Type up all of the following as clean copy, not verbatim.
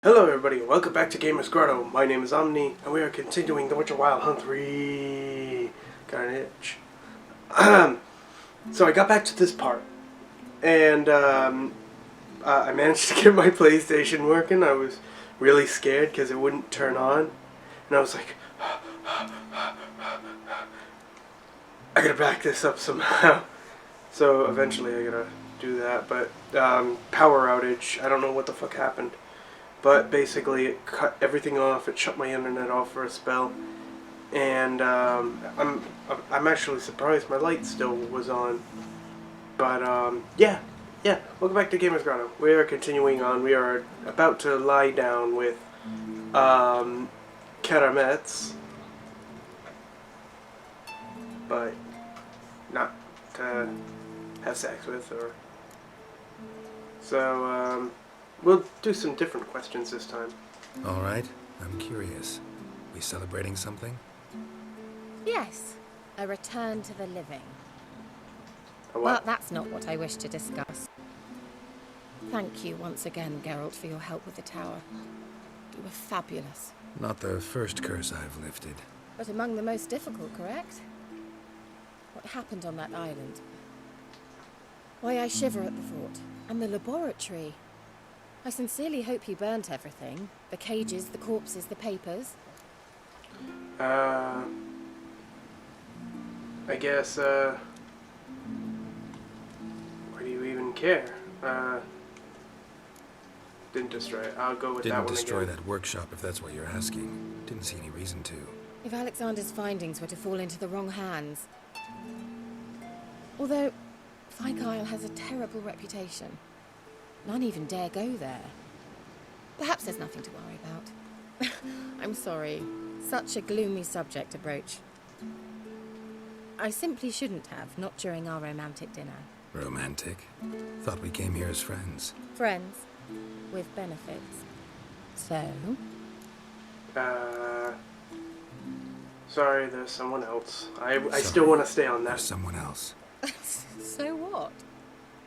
Hello everybody, welcome back to Gamers Grotto. My name is Omni, and we are continuing the Witcher Wild Hunt 3. Got an itch. So I got back to this part, and I managed to get my PlayStation working. I was really scared because it wouldn't turn on, and I was like, I gotta back this up somehow. So eventually I gotta do that, but power outage, I don't know what the fuck happened. But basically, it cut everything off. It shut my internet off for a spell, and I'm actually surprised my light still was on. But yeah. Welcome back to Gamers Grotto. We are continuing on. We are about to lie down with Caramets, but not to have sex with, or so. We'll do some different questions this time. All right, I'm curious. We celebrating something? Yes, a return to the living. A what? But that's not what I wish to discuss. Thank you once again, Geralt, for your help with the tower. You were fabulous. Not the first curse I've lifted. But among the most difficult, correct? What happened on that island? Why I shiver at the thought. And the laboratory. I sincerely hope you burnt everything. The cages, the corpses, the papers. I guess, why do you even care? Didn't destroy it. I'll go with that one again. Didn't destroy that workshop, if that's what you're asking. Didn't see any reason to. If Alexander's findings were to fall into the wrong hands. Although, Fyke Island has a terrible reputation. None even dare go there. Perhaps there's nothing to worry about. I'm sorry. Such a gloomy subject to broach. I simply shouldn't have, not during our romantic dinner. Romantic? Thought we came here as friends. Friends. With benefits. So? Sorry, there's someone else. I still want to stay on that. There's someone else. So what?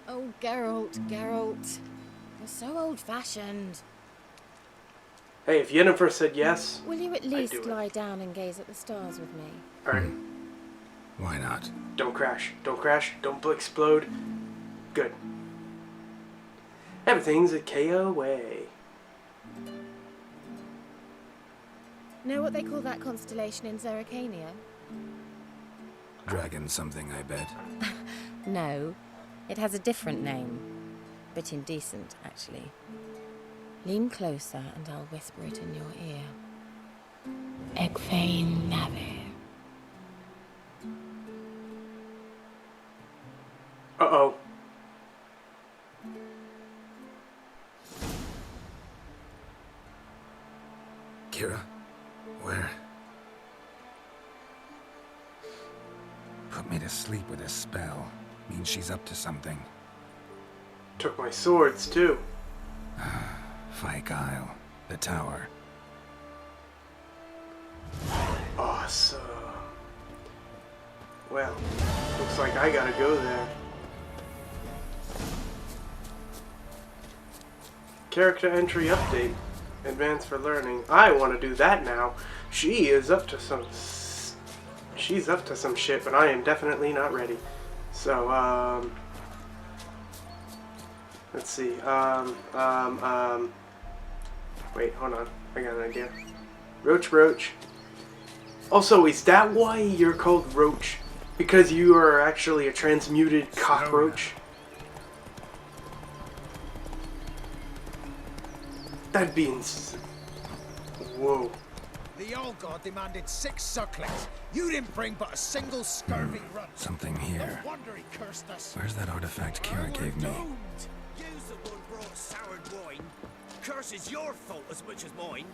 Oh, Geralt. You're so old-fashioned. Hey, if Yennefer said yes, Will you at least lie down and gaze at the stars with me? alright. Why not? Don't crash. Don't explode. Good. Everything's a KO way. Know what they call that constellation in Zerrikania? Dragon something, I bet. No. It has a different name. Bit indecent, actually. Lean closer and I'll whisper it in your ear. Egfain Nave. Uh-oh. Kiera? Where? Put me to sleep with a spell. Means she's up to something. Took my swords, too. Fyke Isle. The tower. Awesome. Well, looks like I gotta go there. Character entry update. Advanced for learning. I want to do that now. She is up to some... She's up to some shit, but I am definitely not ready. So, let's see. Wait, hold on. I got an idea. Roach. Also, is that why you're called Roach? Because you are actually a transmuted cockroach? That'd be whoa. The Algod demanded 6 sucklings. You didn't bring but a single scurvy run. Something here. No wonder he cursed us. Where's that artifact Kiera gave me? You's the one brought soured wine. Curse is your fault as much as mine.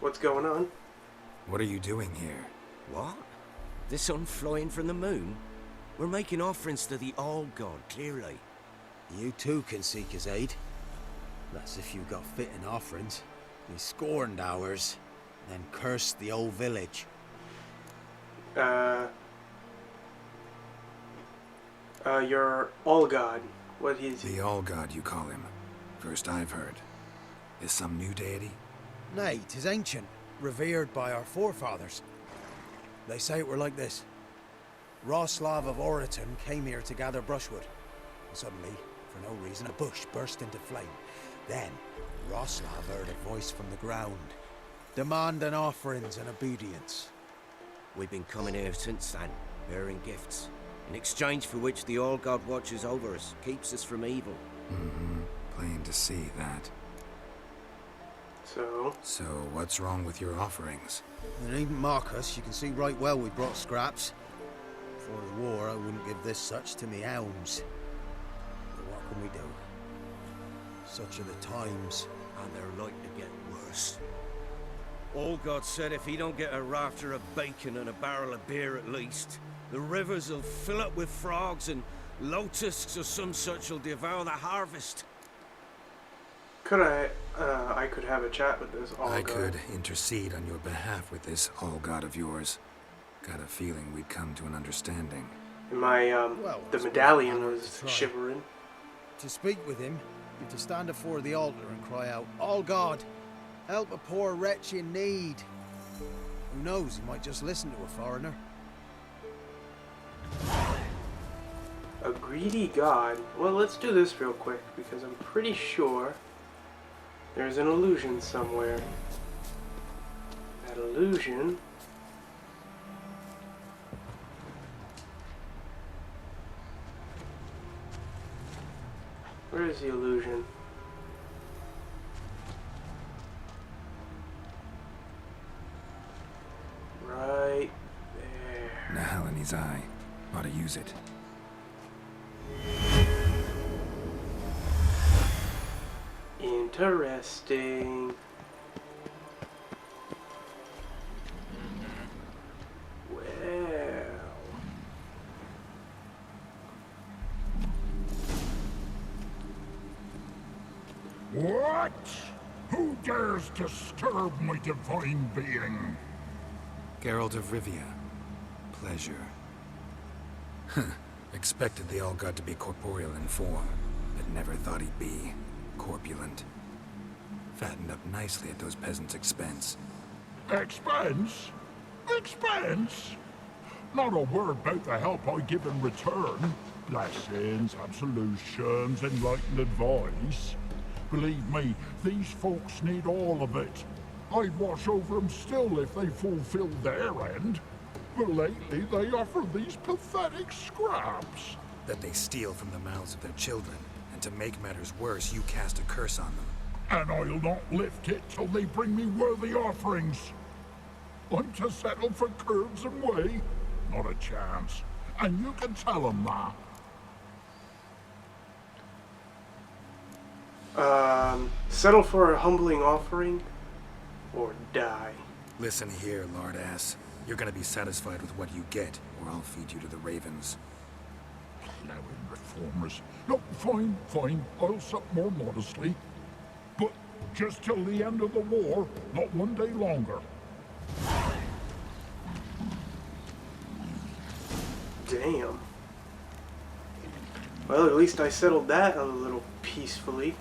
What's going on? What are you doing here? What? The sun flying from the moon? We're making offerings to the Algod, clearly. You too can seek his aid. That's if you got fitting offerings. We scorned ours, then cursed the old village. You're Algod. What is he? The Algod, you call him. First I've heard. Is some new deity? Nay, 'tis ancient, revered by our forefathers. They say it were like this. Roslav of Oriton came here to gather brushwood. And suddenly, for no reason, a bush burst into flame. Then, Roslav heard a voice from the ground, demanding offerings and obedience. We've been coming here since then, bearing gifts, in exchange for which the Algod watches over us, keeps us from evil. Mm-hmm. Plain to see that. So, what's wrong with your offerings? They needn't mock us, you can see right well we brought scraps. Before the war, I wouldn't give this such to me elms. But what can we do? Such are the times. And they're like to get worse. Algod said if he don't get a rafter of bacon and a barrel of beer at least, the rivers will fill up with frogs and lotuses or some such will devour the harvest. could I could have a chat with this Algod. I could intercede on your behalf with this Algod of yours. Got a feeling we'd come to an understanding. And my, Well, the it's medallion worth a was try. shivering. To speak with him, you're to stand before the altar and cry out, "All God, help a poor wretch in need." Who knows, he might just listen to a foreigner. A greedy god. Well, let's do this real quick, because I'm pretty sure there's an illusion somewhere. That illusion... Where is the illusion? Right there. Nahal in his eye. Ought to use it. Interesting. Well... What? Who dares disturb my divine being? Geralt of Rivia. Pleasure. Expected the Algod to be corporeal in form, but never thought he'd be corpulent. Fattened up nicely at those peasants' expense. Expense? Expense? Not a word about the help I give in return. Blessings, absolutions, enlightened advice. Believe me, these folks need all of it. I'd watch over them still if they fulfilled their end. But lately they offer these pathetic scraps. That they steal from the mouths of their children, and to make matters worse, you cast a curse on them. And I'll not lift it till they bring me worthy offerings. I'm to settle for curves and whey? Not a chance. And you can tell them that. Settle for a humbling offering, or die. Listen here, lard ass. You're gonna be satisfied with what you get, or I'll feed you to the ravens. Plowing reformers. No, fine, fine. I'll sup more modestly. But just till the end of the war, not one day longer. Damn. Well, at least I settled that a little peacefully.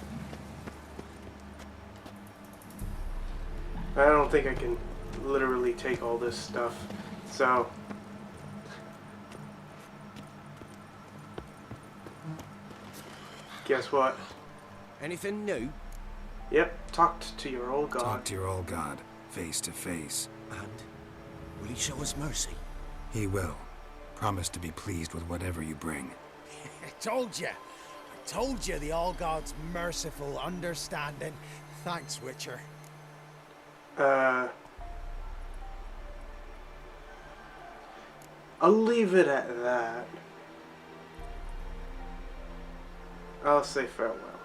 I don't think I can literally take all this stuff, so... Guess what? Anything new? Yep, talked to your old god. Talk to your old god, face to face. And will he show us mercy? He will. Promise to be pleased with whatever you bring. I told you the Algod's merciful, understanding. Thanks, Witcher. I'll leave it at that. I'll say farewell.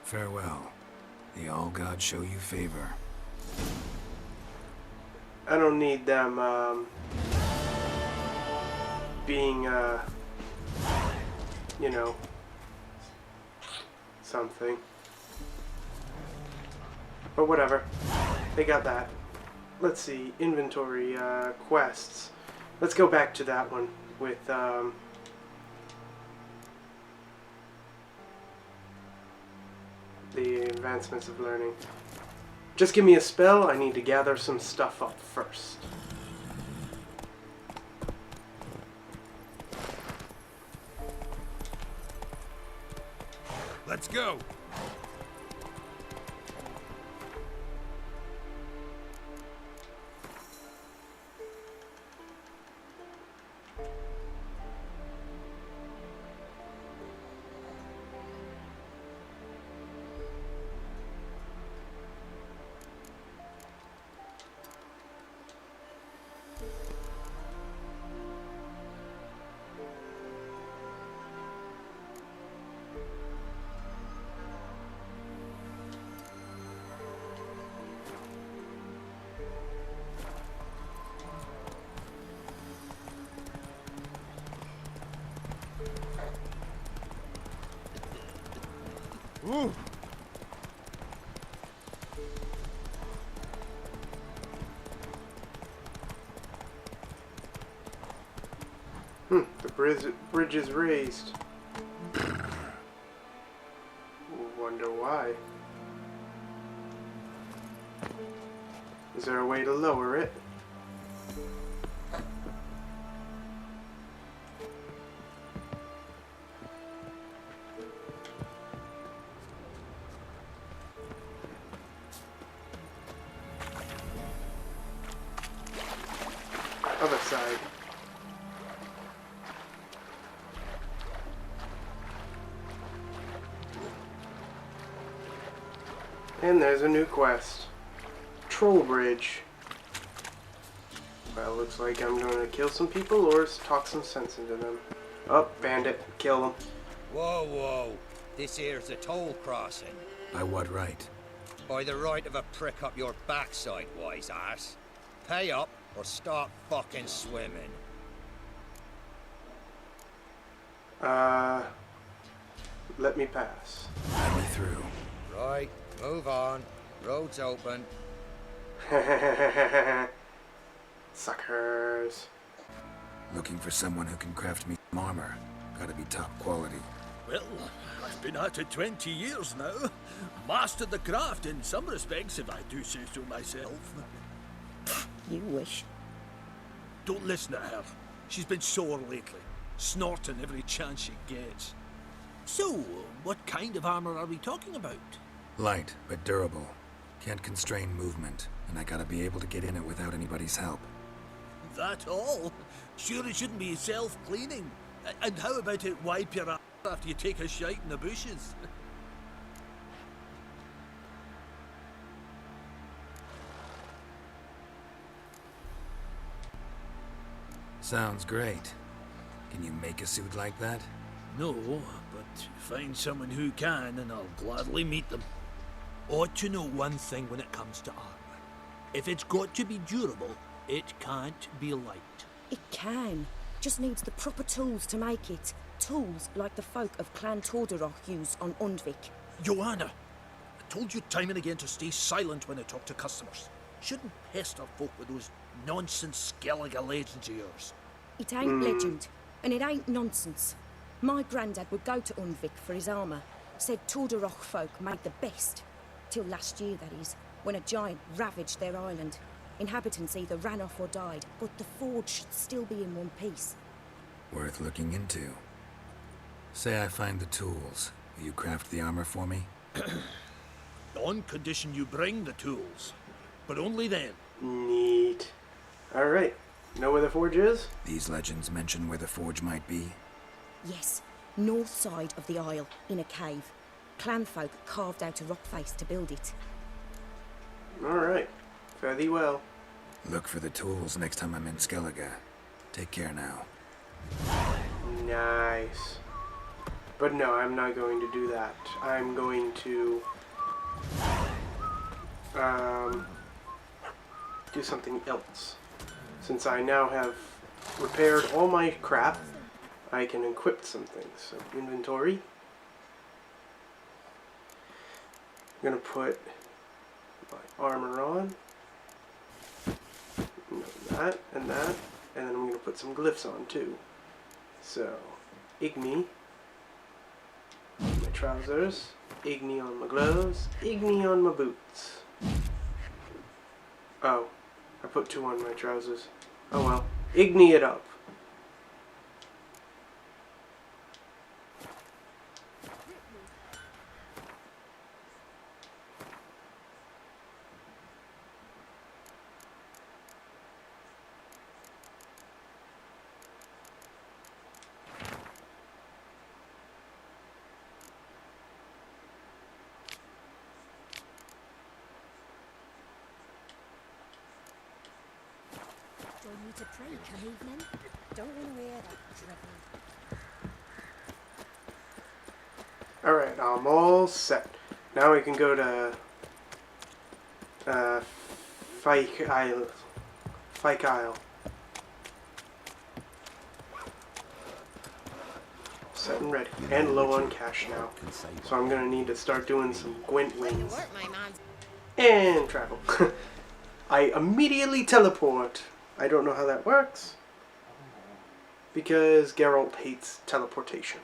Farewell. The Algod show you favor. I don't need them, being, you know, something. But whatever. They got that. Let's see, inventory, quests. Let's go back to that one with, the advancements of learning. Just give me a spell. I need to gather some stuff up first. Let's go. Ooh. The bridge is raised. Wonder why. Is there a way to lower it? Other side. And there's a new quest. Troll Bridge. Well, looks like I'm going to kill some people or talk some sense into them. Oh, bandit. Kill them. Whoa, whoa. This here's a toll crossing. By what right? By the right of a prick up your backside, wise ass. Pay up or start fucking swimming. Let me pass. Let me through. Right, move on. Road's open. Suckers. Looking for someone who can craft me some armor. Gotta be top quality. Well, I've been at it 20 years now. Mastered the craft in some respects, if I do say so myself. You wish. Don't listen to her. She's been sore lately, snorting every chance she gets. So, what kind of armor are we talking about? Light, but durable. Can't constrain movement, and I gotta be able to get in it without anybody's help. That all? Sure it shouldn't be self-cleaning. And how about it wipe your ass after you take a shite in the bushes? Sounds great. Can you make a suit like that? No, but find someone who can and I'll gladly meet them. Ought to know one thing when it comes to armor. If it's got to be durable, it can't be light. It can. Just needs the proper tools to make it. Tools like the folk of Clan Tordaroch use on Undvik. Joanna, I told you time and again to stay silent when I talk to customers. Shouldn't pester folk with those nonsense Skellige legends of yours. It ain't legend, and it ain't nonsense. My granddad would go to Undvik for his armour. Said Tordaroch folk made the best. Till last year, that is, when a giant ravaged their island. Inhabitants either ran off or died, but the forge should still be in one piece. Worth looking into. Say I find the tools. Will you craft the armor for me? On condition you bring the tools. But only then. Neat. Alright. Know where the forge is? These legends mention where the forge might be. Yes, north side of the isle, in a cave. Clanfolk carved out a rock face to build it. Alright. Fare thee well. Look for the tools next time I'm in Skellige. Take care now. Nice. But no, I'm not going to do that. I'm going to do something else. Since I now have repaired all my crap, I can equip some things. So inventory. I'm gonna put my armor on. That, and then I'm gonna put some glyphs on too. So, Igni, my trousers, Igni on my gloves. Igni on my boots. Oh, I put 2 on my trousers. Oh well. Igni it up. Join me to pray come evening. Don't want to hear that drivel. Alright, I'm all set. Now we can go to Fyke Island. Fyke Isle. Set and ready. And low on cash now. So I'm gonna need to start doing some Gwent wings. And travel. I immediately teleport. I don't know how that works. Because Geralt hates teleportation.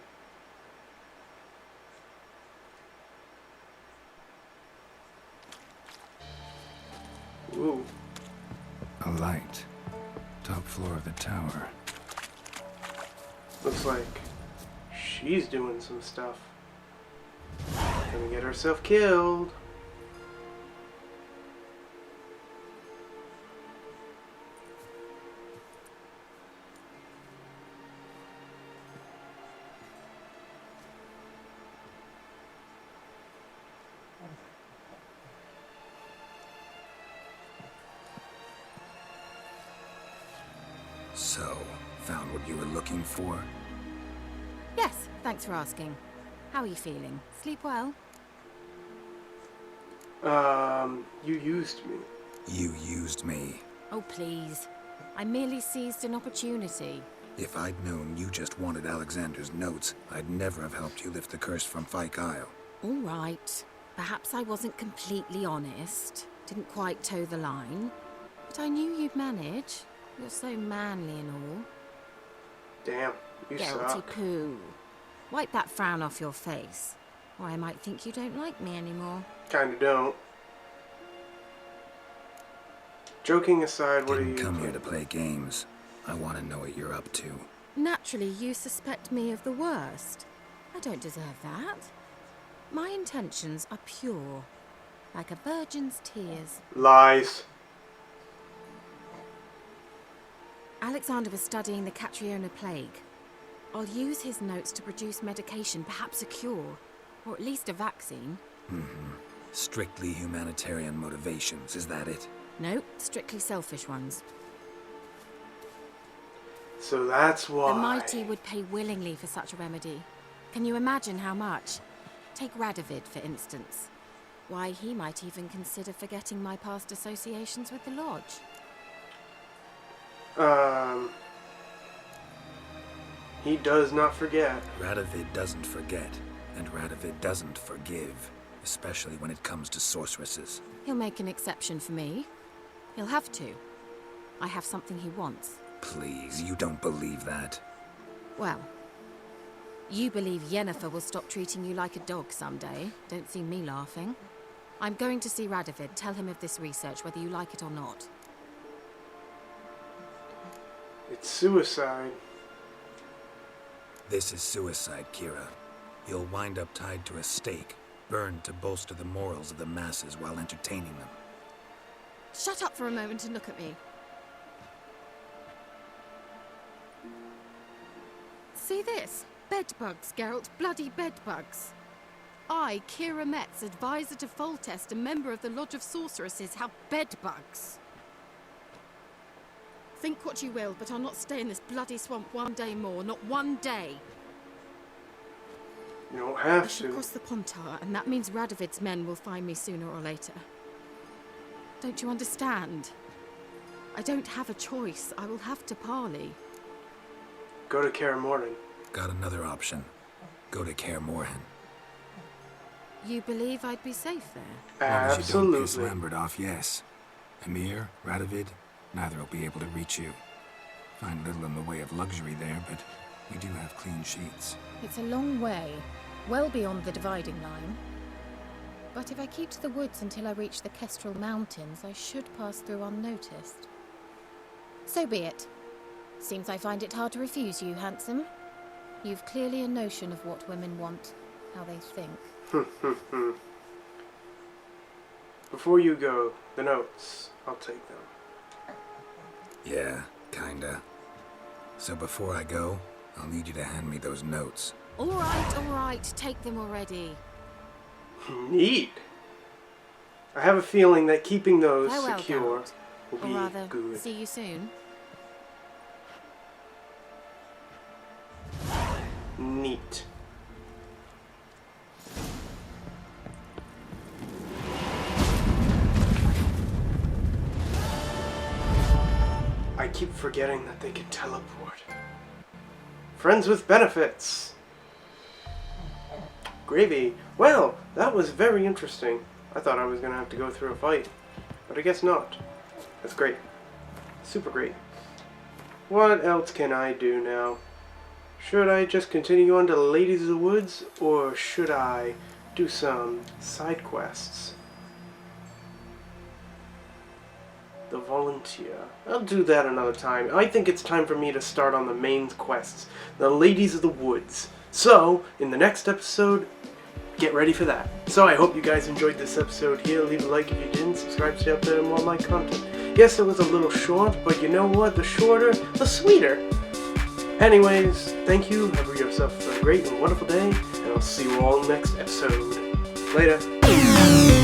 Ooh. A light. Top floor of the tower. Looks like she's doing some stuff. Gonna get herself killed. So, found what you were looking for? Yes, thanks for asking. How are you feeling? Sleep well? You used me. You used me. Oh, please. I merely seized an opportunity. If I'd known you just wanted Alexander's notes, I'd never have helped you lift the curse from Fyke Isle. All right. Perhaps I wasn't completely honest. Didn't quite toe the line. But I knew you'd manage. You're so manly and all. Damn, you Geralty suck. poo. Wipe that frown off your face, or I might think you don't like me anymore. Kinda don't. Joking aside, what are you... Didn't come here to play games. I want to know what you're up to. Naturally, you suspect me of the worst. I don't deserve that. My intentions are pure, like a virgin's tears. Lies. Alexander was studying the Catriona plague. I'll use his notes to produce medication, perhaps a cure, or at least a vaccine. Strictly humanitarian motivations, is that it? No, strictly selfish ones. So that's why... The mighty would pay willingly for such a remedy. Can you imagine how much? Take Radovid, for instance. Why, he might even consider forgetting my past associations with the Lodge. He does not forget. Radovid doesn't forget, and Radovid doesn't forgive, especially when it comes to sorceresses. He'll make an exception for me. He'll have to. I have something he wants. Please, you don't believe that. Well, you believe Yennefer will stop treating you like a dog someday. Don't see me laughing. I'm going to see Radovid, tell him of this research, whether you like it or not. It's suicide. This is suicide, Kiera. You'll wind up tied to a stake, burned to bolster the morals of the masses while entertaining them. Shut up for a moment and look at me. See this? Bedbugs, Geralt. Bloody bedbugs. I, Kiera Metz, advisor to Foltest, a member of the Lodge of Sorceresses, have bedbugs. Think what you will, but I'll not stay in this bloody swamp one day more. Not one day. You don't I have shall to. cross the Pontar, and that means Radovid's men will find me sooner or later. Don't you understand? I don't have a choice. I will have to parley. Go to Kaer Morhen. Got another option. Go to Kaer Morhen. You believe I'd be safe there? As long as you don't piss Absolutely. Lambert off, yes. Emir, Radovid, neither will be able to reach you. Find little in the way of luxury there, but we do have clean sheets. It's a long way. Well beyond the dividing line. But if I keep to the woods until I reach the Kestrel Mountains, I should pass through unnoticed. So be it. Seems I find it hard to refuse you, handsome. You've clearly a notion of what women want, how they think. Before you go, the notes. I'll take them. Yeah, kinda. So before I go, I'll need you to hand me those notes. All right, take them already. Neat. I have a feeling that keeping those Farewell, secure Geralt. will Or be rather, good. see you soon. Neat. I keep forgetting that they can teleport. Friends with benefits. Gravy. Well, that was very interesting. I thought I was going to have to go through a fight, but I guess not. That's great. Super great. What else can I do now? Should I just continue on to Ladies of the Woods, or should I do some side quests? The Volunteer. I'll do that another time. I think it's time for me to start on the main quests, the Ladies of the Woods. So, in the next episode, get ready for that. So I hope you guys enjoyed this episode here. Leave a like if you didn't. Subscribe to stay up there and more of my content. Yes, it was a little short, but you know what? The shorter, the sweeter. Anyways, thank you. Have yourself a great and wonderful day, and I'll see you all next episode. Later.